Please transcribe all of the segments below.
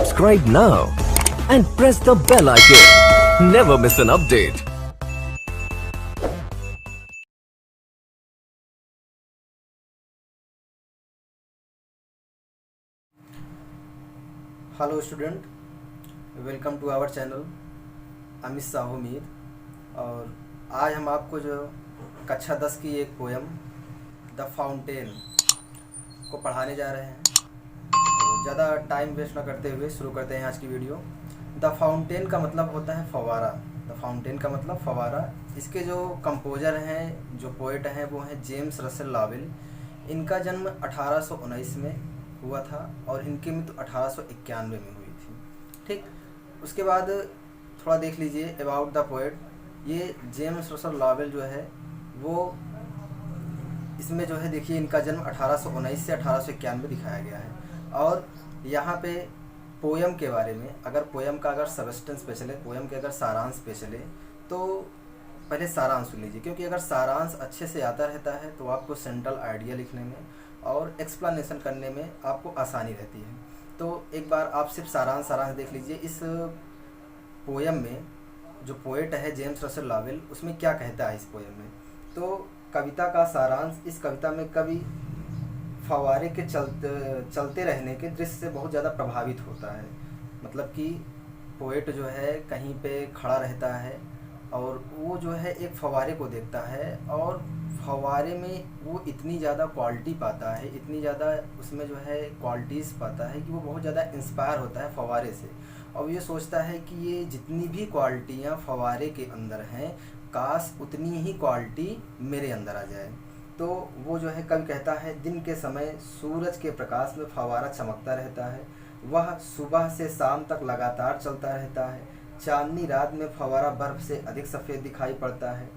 Subscribe now and press the bell icon. Never miss an update. Hello student, welcome to our channel Amit Sahu Mir. और आज हम आपको जो कक्षा 10 की एक पोयम द फाउंटेन को पढ़ाने जा रहे हैं। तो ज़्यादा टाइम वेस्ट ना करते हुए शुरू करते हैं आज की वीडियो। द फाउंटेन का मतलब होता है फव्वारा। द फाउंटेन का मतलब फव्वारा। इसके जो कंपोजर हैं, जो पोएट हैं, वो हैं जेम्स रसेल लॉवेल। इनका जन्म 1819 में हुआ था और इनकी मृत्यु 1891 में हुई थी। ठीक, उसके बाद थोड़ा देख लीजिए अबाउट द पोएट। ये जेम्स रसेल लॉवेल जो है वो इसमें जो है देखिए इनका जन्म 1819 से 1891 में दिखाया गया है। और यहाँ पे पोयम के बारे में, अगर पोयम का अगर सबस्टेंस पे चले, पोयम के अगर सारांश पे चले, तो पहले सारांश सुन लीजिए, क्योंकि अगर सारांश अच्छे से आता रहता है तो आपको सेंट्रल आइडिया लिखने में और एक्सप्लेनेशन करने में आपको आसानी रहती है। तो एक बार आप सिर्फ सारांश देख लीजिए। इस पोयम में जो पोएट है जेम्स रसेल लॉवेल, उसमें क्या कहता है इस पोयम में। तो कविता का सारांश, इस कविता में कवि फव्वारे के चलते रहने के दृश्य से बहुत ज़्यादा प्रभावित होता है। मतलब कि पोएट जो है कहीं पे खड़ा रहता है और वो जो है एक फव्वारे को देखता है और फव्वारे में वो इतनी ज़्यादा क्वालिटी पाता है, इतनी ज़्यादा उसमें जो है क्वालिटीज़ पाता है कि वो बहुत ज़्यादा इंस्पायर होता है फव्वारे से। और ये सोचता है कि ये जितनी भी क्वालिटियाँ फव्वारे के अंदर हैं, काश उतनी ही क्वालिटी मेरे अंदर आ जाए। तो वो जो है कवि कहता है, दिन के समय सूरज के प्रकाश में फव्वारा चमकता रहता है, वह सुबह से शाम तक लगातार चलता रहता है। चांदनी रात में फव्वारा बर्फ से अधिक सफ़ेद दिखाई पड़ता है।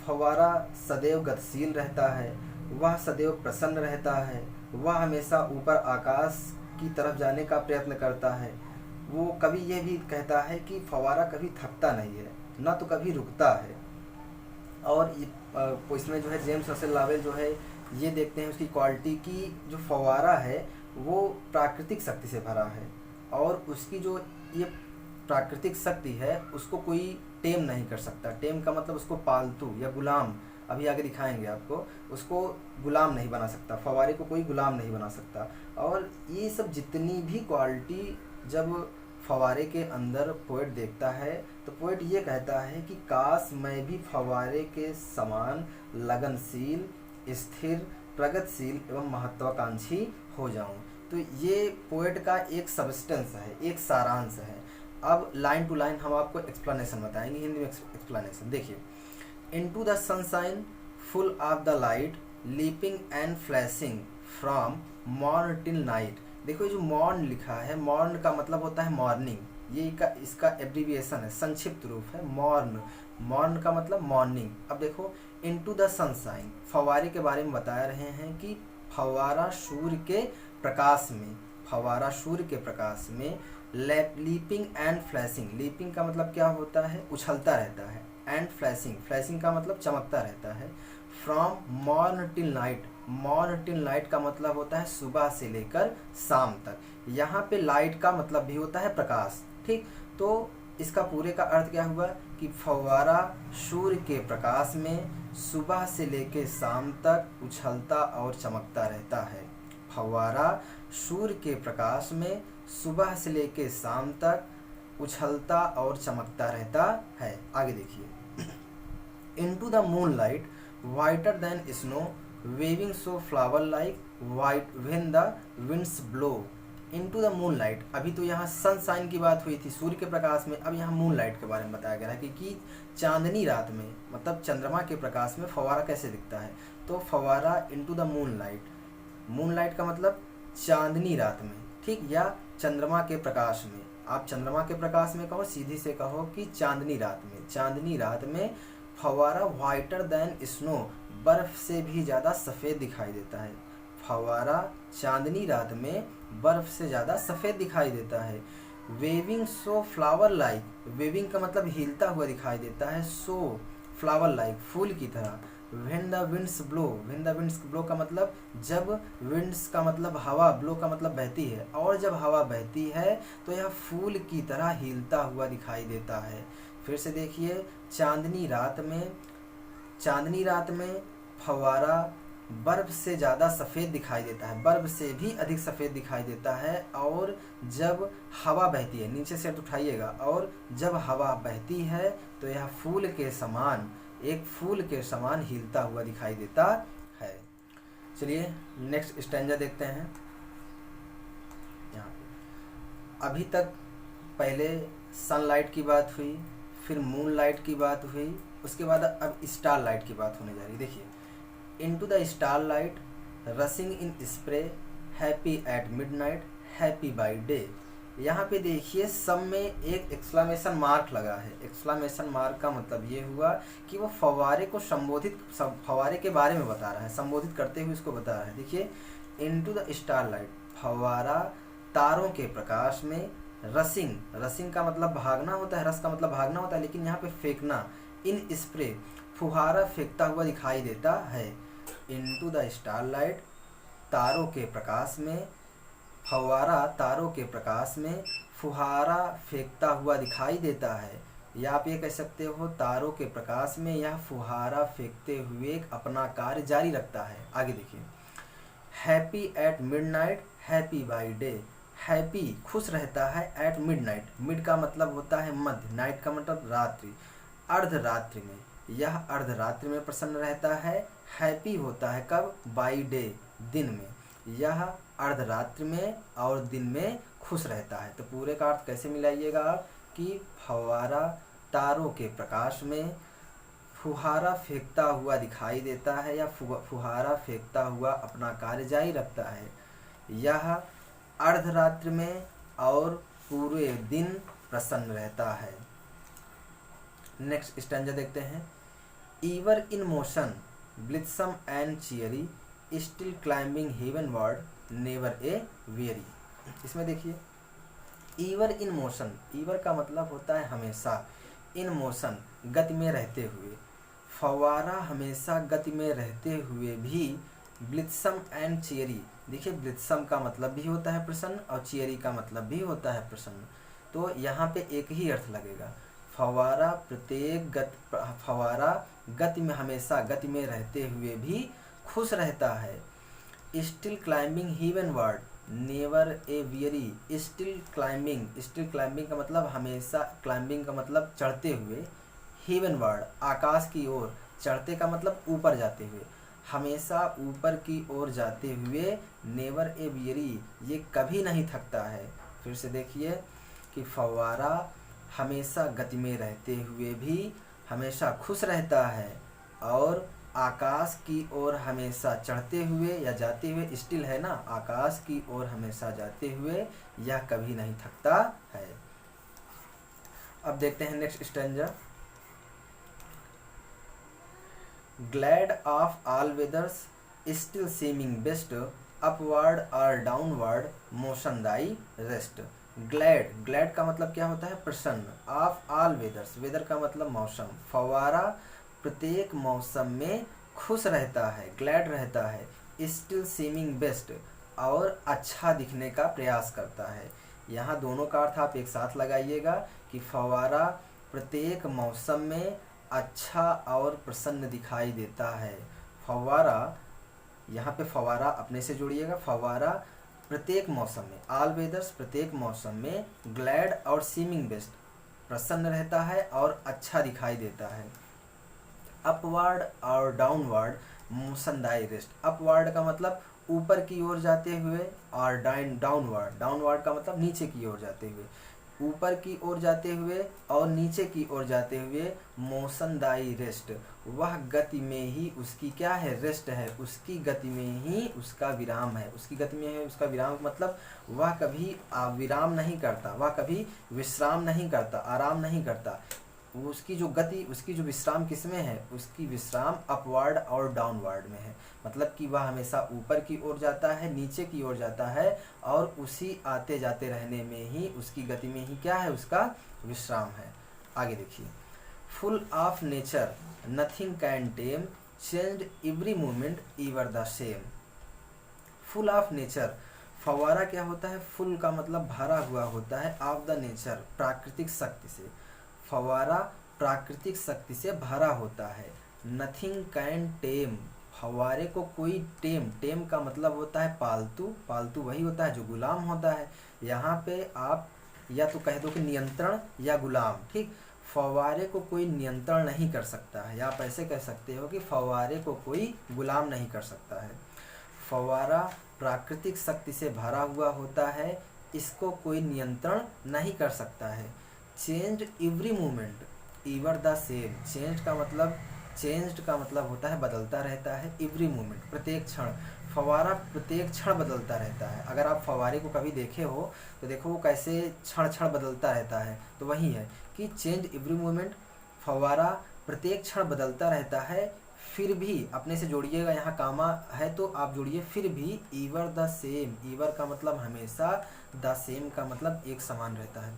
फव्वारा सदैव गतिशील रहता है, वह सदैव प्रसन्न रहता है, वह हमेशा ऊपर आकाश की तरफ जाने का प्रयत्न करता है। वो कवि ये भी कहता है कि फव्वारा कभी थकता नहीं है, ना तो कभी रुकता है। और इसमें जो है जेम्स रसेल लॉवेल जो है ये देखते हैं उसकी क्वालिटी की, जो फव्वारा है वो प्राकृतिक शक्ति से भरा है और उसकी जो ये प्राकृतिक शक्ति है उसको कोई टेम नहीं कर सकता। टेम का मतलब उसको पालतू या गुलाम, अभी आगे दिखाएंगे आपको, उसको गुलाम नहीं बना सकता, फव्वारे को कोई गुलाम नहीं बना सकता। और ये सब जितनी भी क्वालिटी जब फव्वारे के अंदर पोएट देखता है तो पोएट ये कहता है कि काश मैं भी फव्वारे के समान लगनशील, स्थिर, प्रगतिशील एवं महत्वाकांक्षी हो जाऊं। तो ये पोएट का एक सबस्टेंस है, एक सारांश है। अब लाइन टू लाइन हम आपको एक्सप्लेनेशन बताएंगे, हिंदी में एक्सप्लेनेशन। देखिए, into the sunshine full of the light leaping and flashing from morn till night. देखो ये जो मॉर्न लिखा है, मॉर्न का मतलब होता है मॉर्निंग, ये इसका एब्रीविएशन है, संक्षिप्त रूप है मॉर्न। मॉर्न का मतलब मॉर्निंग। अब देखो, इनटू द सनशाइन, फव्वारे के बारे में बता रहे हैं कि फव्वारा सूर्य के प्रकाश में, फव्वारा सूर्य के प्रकाश में लीपिंग एंड फ्लैशिंग। लीपिंग का मतलब क्या होता है, उछलता रहता है, एंड फ्लैशिंग, फ्लैशिंग का मतलब चमकता रहता है। From morn till night, morn till night का मतलब होता है सुबह से लेकर शाम तक। यहाँ पे लाइट का मतलब भी होता है प्रकाश। ठीक, तो इसका पूरे का अर्थ क्या हुआ कि फव्वारा सूर्य के प्रकाश में सुबह से लेकर शाम तक उछलता और चमकता रहता है। फव्वारा सूर्य के प्रकाश में सुबह से लेकर शाम तक उछलता और चमकता रहता है। आगे देखिए, into the moon light whiter than snow waving so flower like white when the winds blow into the moonlight। अभी तो यहाँ सनशाइन की बात हुई थी, सूर्य के प्रकाश में। अब यहाँ मूनलाइट के बारे में बताया गया है कि चांदनी रात में, मतलब चंद्रमा के प्रकाश में फव्वारा कैसे दिखता है। तो फव्वारा इनटू द मूनलाइट, मूनलाइट का मतलब चांदनी रात में, ठीक, या चंद्रमा के प्रकाश में। आप चंद्रमा के प्रकाश में कहो, सीधी से कहो कि चांदनी रात में। चांदनी रात में फव्वारा वाइटर दैन स्नो, बर्फ से भी ज़्यादा सफ़ेद दिखाई देता है। फव्वारा चांदनी रात में बर्फ से ज़्यादा सफ़ेद दिखाई देता है। Waving so flower like, waving का मतलब हिलता हुआ दिखाई देता है, सो फ्लावर लाइक, फूल की तरह। When the winds blow, when the winds blow का मतलब जब, विंड्स का मतलब हवा, ब्लो का मतलब बहती है, और जब हवा बहती है तो यह फूल की तरह हिलता हुआ दिखाई देता है। फिर से देखिए, चांदनी रात में, चांदनी रात में फव्वारा बर्फ से ज़्यादा सफ़ेद दिखाई देता है, बर्फ से भी अधिक सफ़ेद दिखाई देता है। और जब हवा बहती है, नीचे से उठाइएगा, और जब हवा बहती है तो यह फूल के समान, एक फूल के समान हिलता हुआ दिखाई देता है। चलिए नेक्स्ट स्टैंजा देखते हैं। यहाँ पे अभी तक पहले सनलाइट की बात हुई, फिर मून लाइट की बात हुई, उसके बाद अब स्टार लाइट की बात होने जा रही है। देखिए, into the star light रसिंग in spray, happy at midnight, happy by day. यहाँ पे देखिए सब में एक एक्सक्लामेशन मार्क लगा है। एक्सक्लामेशन मार्क का मतलब ये हुआ कि वो फव्वारे को संबोधित, फव्वारे के बारे में बता रहा है, संबोधित करते हुए इसको बता रहा है। देखिए, इनटू द स्टार लाइट, फव्वारा तारों के प्रकाश में, रसिंग, रसिंग का मतलब भागना होता है, रस का मतलब भागना होता है, लेकिन यहाँ पे फेंकना, इन स्प्रे फुहारा फेंकता हुआ दिखाई देता है। इनटू द स्टार लाइट तारों के प्रकाश में, फव्वारा तारों के प्रकाश में फुहारा फेंकता हुआ दिखाई देता है। या आप ये कह सकते हो, तारों के प्रकाश में यह फुहारा फेंकते हुए अपना कार्य जारी रखता है। आगे देखिए, happy at midnight, happy by day. Happy खुश रहता है एट मिडनाइट, मिड का मतलब होता है मध्य, नाइट का मतलब रात्रि, अर्धरात्रि में, यह अर्धरात्रि में प्रसन्न रहता है। हैप्पी होता है कब, बाय डे, दिन में, यह अर्धरात्रि में और दिन में खुश रहता है। तो पूरे का अर्थ कैसे मिलाइएगा आप कि फव्वारा तारों के प्रकाश में फुहारा फेंकता हुआ दिखाई देता है, या फुहारा फेंकता हुआ अपना कार्य जारी रखता है। यह अर्धरात्रि में और पूरे दिन प्रसन्न रहता है। नेक्स्ट स्टैंजा देखते हैं। Ever in motion, blithesome and cheery, still climbing heavenward, never aweary. इसमें देखिए, ईवर इन मोशन, ईवर का मतलब होता है हमेशा, इन मोशन गति में रहते हुए, फव्वारा हमेशा गति में रहते हुए भी, ब्लिथसम एंड चियरी, देखिए ब्लिथसम का मतलब भी होता है प्रसन्न और चियरी का मतलब भी होता है प्रसन्न, तो यहाँ पे एक ही अर्थ लगेगा। फव्वारा फव्वारा गति में, हमेशा गति में रहते हुए भी खुश रहता है। Still climbing heavenward, never aweary. Still climbing, still climbing का मतलब हमेशा, क्लाइंबिंग का मतलब चढ़ते हुए, हेवनवर्ड आकाश की ओर, चढ़ते का मतलब ऊपर जाते हुए, हमेशा ऊपर की ओर जाते हुए, नेवर ए वियरी, ये कभी नहीं थकता है। फिर से देखिए कि फव्वारा हमेशा गति में रहते हुए भी हमेशा खुश रहता है, और आकाश की ओर हमेशा चढ़ते हुए या जाते हुए, स्टिल है ना, आकाश की ओर हमेशा जाते हुए यह कभी नहीं थकता है। अब देखते हैं next stanza. Glad of all weathers, still seeming best, upward or downward, motion thy rest. Glad, glad का मतलब क्या होता है, प्रसन्न, ऑफ ऑल वेदर्स, वेदर का मतलब मौसम, फव्वारा प्रत्येक मौसम में खुश रहता है, ग्लैड रहता है, स्टिल सीमिंग बेस्ट, और अच्छा दिखने का प्रयास करता है। यहाँ दोनों का अर्थ आप एक साथ लगाइएगा कि फव्वारा प्रत्येक मौसम में अच्छा और प्रसन्न दिखाई देता है। फव्वारा, यहाँ पे फव्वारा अपने से जोड़िएगा, फव्वारा प्रत्येक मौसम में, ऑल वेदर्स प्रत्येक मौसम में, ग्लैड और सीमिंग बेस्ट प्रसन्न रहता है और अच्छा दिखाई देता है। Upward or downward, motion thy rest. Upward का मतलब ऊपर की ओर जाते हुए, और डाउनवर्ड, डाउनवर्ड का मतलब नीचे की ओर जाते हुए, ऊपर की ओर जाते हुए और नीचे की ओर जाते हुए, मोशन दाई रेस्ट, वह गति में ही उसकी क्या है, रेस्ट है, उसकी गति में ही उसका विराम है। उसकी गति में है उसका विराम मतलब वह कभी विराम नहीं करता, वह कभी विश्राम नहीं करता, आराम नहीं करता। उसकी जो गति, उसकी जो विश्राम किस में है, उसकी विश्राम अपवर्ड और डाउनवर्ड में है। मतलब कि वह हमेशा ऊपर की ओर जाता है, नीचे की ओर जाता है, और उसी आते जाते रहने में ही, उसकी गति में ही क्या है, उसका विश्राम है। आगे देखिए, full of nature, nothing can time, changed every moment ईवर the same. Full of nature, फवारा क्या होता है? फुल का मतलब भरा हुआ होता है, ऑफ द नेचर प्राकृतिक शक्ति से। फवारा प्राकृतिक शक्ति से भरा होता है। नथिंग कैन टेम, फवारे को कोई टेम का मतलब होता है पालतू, पालतू वही होता है जो गुलाम होता है। यहाँ पे आप या तो कह दो कि नियंत्रण या गुलाम, ठीक। फव्वारे को कोई नियंत्रण नहीं कर सकता है, या आप ऐसे कह सकते हो कि फव्वारे को कोई गुलाम नहीं कर सकता है। फव्वारा प्राकृतिक शक्ति से भरा हुआ होता है, इसको कोई नियंत्रण नहीं कर सकता है। Change every moment ईवर the same, changed का मतलब होता है बदलता रहता है, एवरी मोमेंट प्रत्येक क्षण, फव्वारा प्रत्येक क्षण बदलता रहता है। अगर आप फव्वारे को कभी देखे हो तो देखो वो कैसे क्षण क्षण बदलता रहता है, तो वही है कि चेंज एवरी मोमेंट, फव्वारा प्रत्येक क्षण बदलता रहता है। फिर भी अपने से जोड़िएगा, यहाँ कामा है तो आप जोड़िए फिर भी, ईवर द सेम, ईवर का मतलब हमेशा, द सेम का मतलब एक समान रहता है।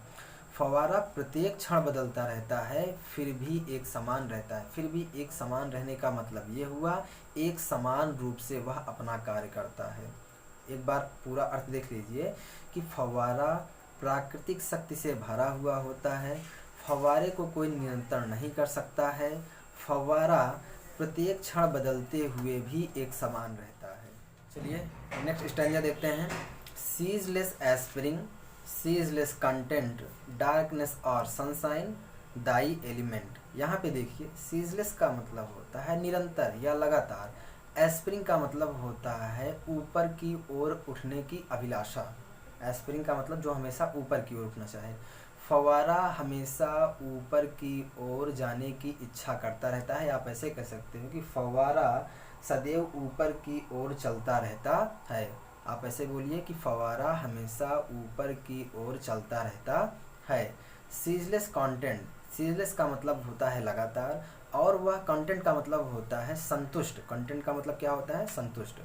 फव्वारा प्रत्येक क्षण बदलता रहता है, फिर भी एक समान रहता है। फिर भी एक समान रहने का मतलब ये हुआ एक समान रूप से वह अपना कार्य करता है। एक बार पूरा अर्थ देख लीजिए कि फव्वारा प्राकृतिक शक्ति से भरा हुआ होता है, फव्वारे को कोई नियंत्रण नहीं कर सकता है, फव्वारा प्रत्येक क्षण बदलते हुए भी एक समान रहता है। चलिए नेक्स्ट स्टैंजा देखते हैं। सीजलेस एस्प्रिंग, सीजलेस कंटेंट, डार्कनेस और सनशाइन, दाई एलिमेंट। यहाँ पे देखिए सीजलेस का मतलब होता है निरंतर या लगातार, एस्प्रिंग का मतलब होता है ऊपर की ओर उठने की अभिलाषा, एस्प्रिंग का मतलब जो हमेशा ऊपर की ओर उठना चाहे। फव्वारा हमेशा ऊपर की ओर जाने की इच्छा करता रहता है, आप ऐसे कह सकते हो कि फव्वारा सदैव ऊपर की ओर चलता रहता है। आप ऐसे बोलिए कि फव्वारा हमेशा ऊपर की ओर चलता रहता है। सीजलेस कंटेंट, सीजलेस का मतलब होता है लगातार, और वह कंटेंट का मतलब होता है संतुष्ट, कंटेंट का मतलब क्या होता है? संतुष्ट।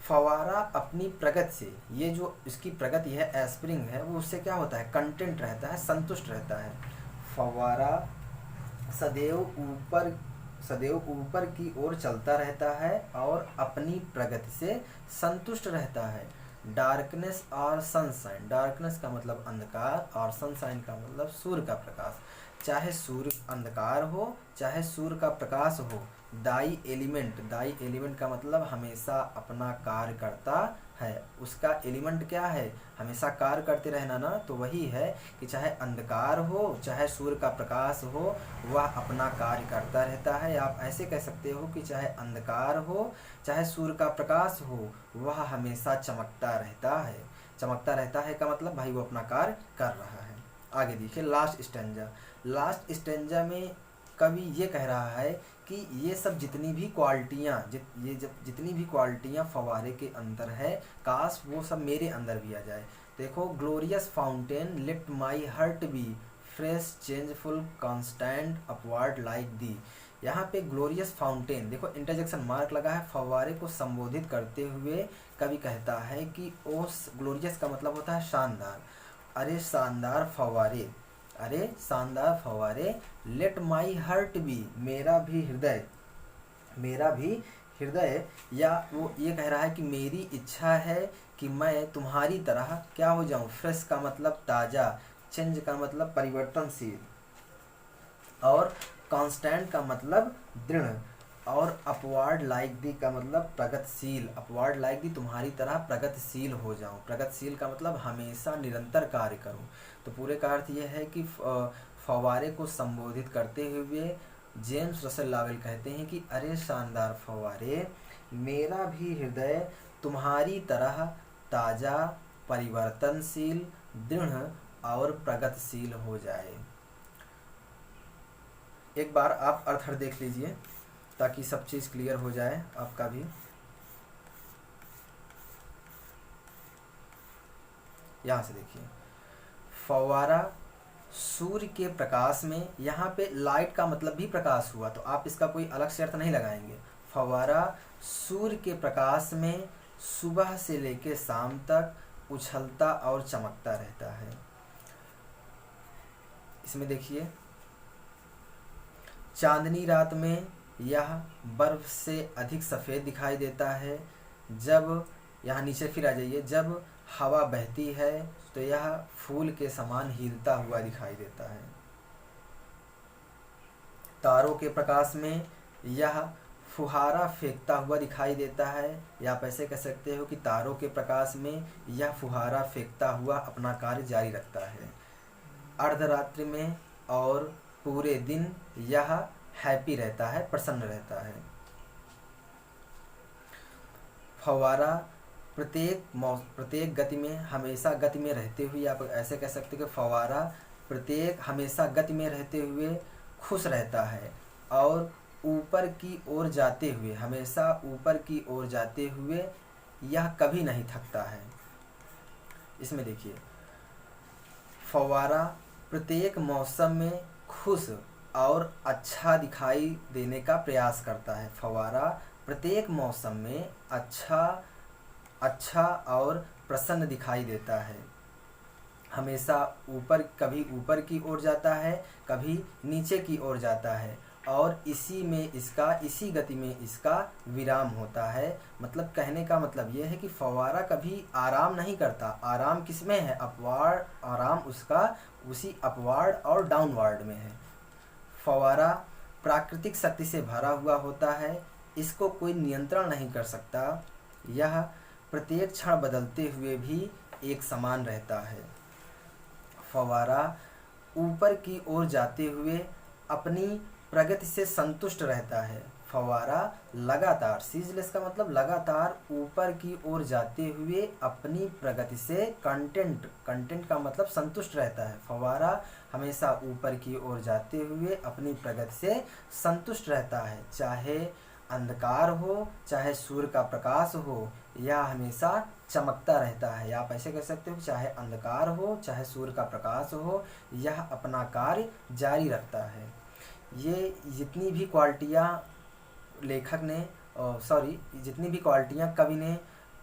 फव्वारा अपनी प्रगति से, ये जो इसकी प्रगति है एस्प्रिंग है, वो उससे क्या होता है? कंटेंट रहता है, संतुष्ट रहता है। फव्वारा सदैव ऊपर की ओर चलता रहता है और अपनी प्रगति से संतुष्ट रहता है। डार्कनेस और सनशाइन, डार्कनेस का मतलब अंधकार और सनशाइन का मतलब सूर्य का प्रकाश। चाहे सूर्य अंधकार हो चाहे सूर्य का प्रकाश हो, दाई एलिमेंट, दाई एलिमेंट का मतलब हमेशा अपना कार्य करता है। उसका एलिमेंट क्या है? हमेशा कार्य करते रहना ना, तो वही है कि चाहे अंधकार हो चाहे सूर्य का प्रकाश हो, वह अपना कार्य करता रहता है। आप ऐसे कह सकते हो कि चाहे अंधकार हो चाहे सूर्य का प्रकाश हो, वह हमेशा चमकता रहता है। चमकता रहता है का मतलब भाई वो अपना कार्य कर रहा है। आगे देखिए लास्ट स्टेंजा। लास्ट स्टेंजा में कवि ये कह रहा है कि ये सब जितनी भी क्वालिटियाँ जितनी भी क्वालिटियाँ फव्वारे के अंदर है, काश वो सब मेरे अंदर भी आ जाए। देखो, glorious fountain let my heart be fresh changeful constant upward like thee. यहाँ पे ग्लोरियस फाउंटेन, देखो इंटरजेक्शन मार्क लगा है, फव्वारे को संबोधित करते हुए कवि कहता है कि ओ, ग्लोरियस का मतलब होता है शानदार, अरे शानदार फव्वारे, अरे शानदार फव्वारे, लेट माई हार्ट बी, मेरा भी हृदय, या वो ये कह रहा है कि मेरी इच्छा है कि मैं तुम्हारी तरह क्या हो जाऊं। फ्रेश का मतलब ताज़ा, चेंज का मतलब परिवर्तनशील, और कांस्टेंट का मतलब दृढ़, और अपवार्ड लाइक दी का मतलब प्रगतिशील, अपवार्ड लाइक दी तुम्हारी तरह प्रगतिशील हो जाऊं। प्रगतिशील का मतलब हमेशा निरंतर कार्य करूं। तो पूरे का अर्थ ये है कि फव्वारे को संबोधित करते हुए जेम्स रसेल लॉवेल कहते हैं कि अरे शानदार फव्वारे, मेरा भी हृदय तुम्हारी तरह ताज़ा, परिवर्तनशील, दृढ़ और प्रगतिशील हो जाए। एक बार आप अर्थ देख लीजिए ताकि सब चीज़ क्लियर हो जाए आपका भी। यहाँ से देखिए, फव्वारा सूर्य के प्रकाश में, यहाँ पे लाइट का मतलब भी प्रकाश हुआ, तो आप इसका कोई अलग से अर्थ नहीं लगाएंगे। फव्वारा सूर्य के प्रकाश में सुबह से लेकर शाम तक उछलता और चमकता रहता है। इसमें देखिए, चांदनी रात में यह बर्फ से अधिक सफ़ेद दिखाई देता है। जब यहाँ नीचे फिर आ जाइए, जब हवा बहती है तो यह फूल के समान हिलता हुआ दिखाई देता है। तारों के प्रकाश में यह फुहारा फेंकता हुआ दिखाई देता है, या आप ऐसे कह सकते हो कि तारों के प्रकाश में यह फुहारा फेंकता हुआ अपना कार्य जारी रखता है। अर्धरात्रि में और पूरे दिन यह हैप्पी रहता है, प्रसन्न रहता है। फव्वारा प्रत्येक गति में हमेशा गति में रहते हुए, आप ऐसे कह सकते हो कि फव्वारा प्रत्येक हमेशा गति में रहते हुए खुश रहता है और ऊपर की ओर जाते हुए, हमेशा ऊपर की ओर जाते हुए यह कभी नहीं थकता है। इसमें देखिए, फव्वारा प्रत्येक मौसम में खुश और अच्छा दिखाई देने का प्रयास करता है। फव्वारा प्रत्येक मौसम में अच्छा और प्रसन्न दिखाई देता है। हमेशा कभी ऊपर की ओर जाता है, कभी नीचे की ओर जाता है, और इसी गति में इसका विराम होता है। मतलब कहने का मतलब यह है कि फव्वारा कभी आराम नहीं करता। आराम किस में है? अपवार्ड। आराम उसका उसी अपवार्ड और डाउनवार्ड में है। फव्वारा प्राकृतिक शक्ति से भरा हुआ होता है, इसको कोई नियंत्रण नहीं कर सकता। यह प्रत्येक क्षण बदलते हुए भी एक समान रहता है। फव्वारा ऊपर की ओर जाते हुए अपनी प्रगति से संतुष्ट रहता है। फव्वारा लगातार, सीजलेस का मतलब लगातार ऊपर की ओर जाते हुए अपनी प्रगति से कंटेंट का मतलब संतुष्ट रहता है। फव्वारा हमेशा ऊपर की ओर जाते हुए अपनी प्रगति से संतुष्ट रहता है। चाहे अंधकार हो, चाहे सूर्य का प्रकाश हो, यह हमेशा चमकता रहता है। आप ऐसे कह सकते हो, चाहे अंधकार हो, चाहे सूर्य का प्रकाश हो, यह अपना कार्य जारी रखता है। ये जितनी भी क्वालिटियाँ जितनी भी क्वालिटियाँ कवि ने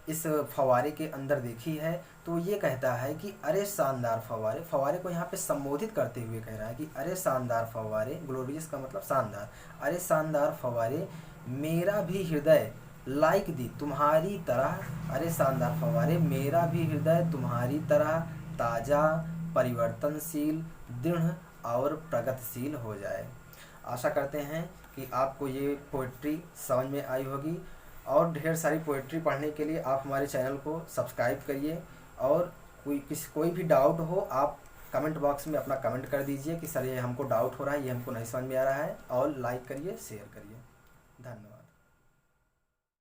इस फव्वारे के अंदर देखी है, तो ये कहता है कि अरे शानदार फव्वारे। फव्वारे को यहाँ पे संबोधित करते हुए कह रहा है कि अरे शानदार फव्वारे, ग्लोरियस का मतलब शानदार। अरे शानदार फव्वारे, मेरा भी हृदय लाइक दी तुम्हारी तरह। अरे शानदार फव्वारे, मेरा भी हृदय तुम्हारी तरह ताज़ा, परिवर्तनशील, दृढ़ और प्रगतिशील हो जाए। आशा करते हैं कि आपको ये पोइट्री समझ में आई होगी, और ढेर सारी पोइट्री पढ़ने के लिए आप हमारे चैनल को सब्सक्राइब करिए। और कोई भी डाउट हो, आप कमेंट बॉक्स में अपना कमेंट कर दीजिए कि सर ये हमको डाउट हो रहा है, ये हमको नहीं समझ में आ रहा है, और लाइक करिए, शेयर करिए।